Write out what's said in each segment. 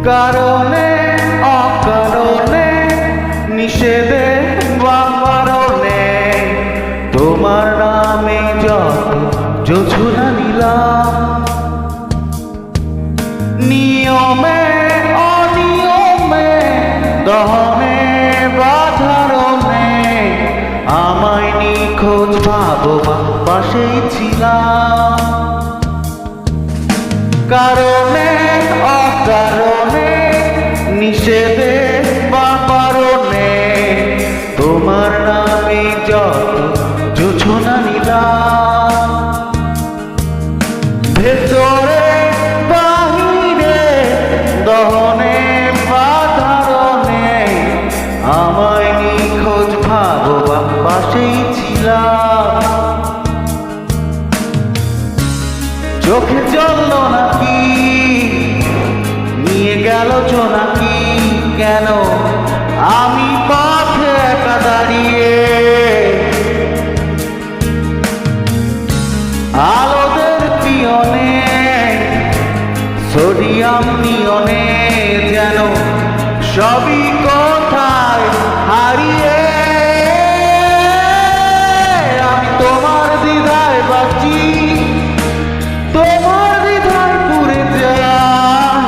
কারণে অকারণে নিষেধে বা বারণে তোমার নামে যত যোছনা নিলাম, নিয়মে অনিয়মে দহনে বা ধারণে আমায় নিখোঁজ ভাববা পাশেই ছিলাম। কারণে অকারণে নিষেধে বা বারণে তোমার নামে যত যোছনা নিলাম, ভেতরে বাহিরে দহনে বা ধারণে আমায় নিখোঁজ ভাববা পাশেই ছিলাম। চোখে জ্বলল নাকি নিয়ে গেল জোনাকি, কেন আমি পথে একা দাঁড়িয়ে আলোদের পিয়নে সোডিয়াম নিয়নে যেন সবই কোথায় হারিয়ে আমি তোমার দ্বিধায় বাঁচি, তোমার দ্বিধায় পুরে যায়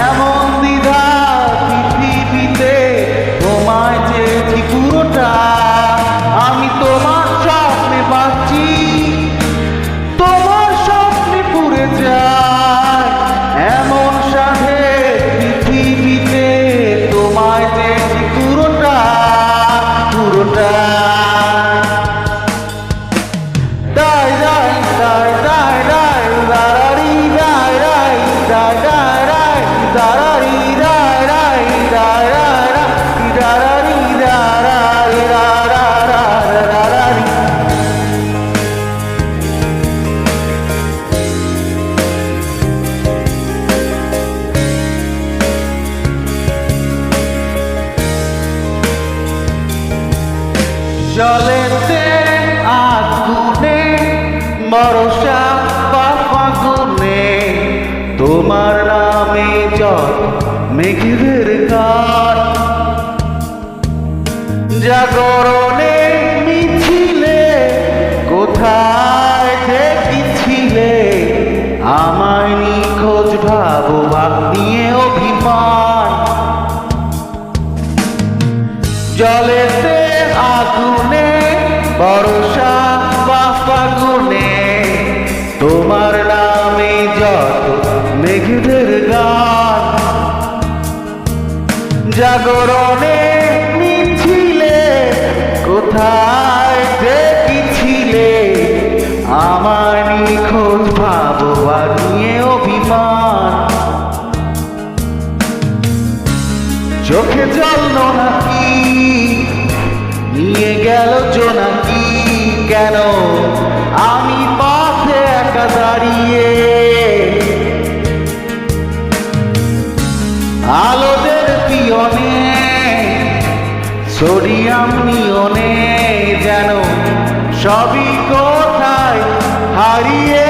এমন দ্বিধা পৃথিবীতে তোমায় চেয়েছি পুরোটা। আমি তোমার স্বপ্নে বাঁচি, তোমার স্বপ্নে পুরে যায় এমন সাথে পৃথিবীতে তোমায় চেয়েছি পুরোটা পুরোটা। দাই দাই দাই দাই দাই দারারি দাই দাই দাই দাই দাই দারারি দাই দাই দাই দাই দারারি দারাই দারারি। জলেতে আগুনে বর্ষা বা ফাগুনে তোমার নামে যত মেঘেদের গান, জাগরণে মিছিলে কোথায় দেখছিলে আমায় নিখোঁজ ভাববা নিয়ে অভিমান। জলেতে আগুনে বর্ষা বা ফাগুনে তোমার নামে যত মেঘেদের গান, জাগরণে মিছিলে কোথায় দেখছিলে আমার নিখোঁজ ভাববা নিয়ে অভিমান। চোখে জ্বলল নাকি নিয়ে গেল জোনাকি, কেন আমি পথে একা দাঁড়িয়ে আলোদের পিয়নে সোডিয়াম নিয়নে যেন সবই কোথায় হারিয়ে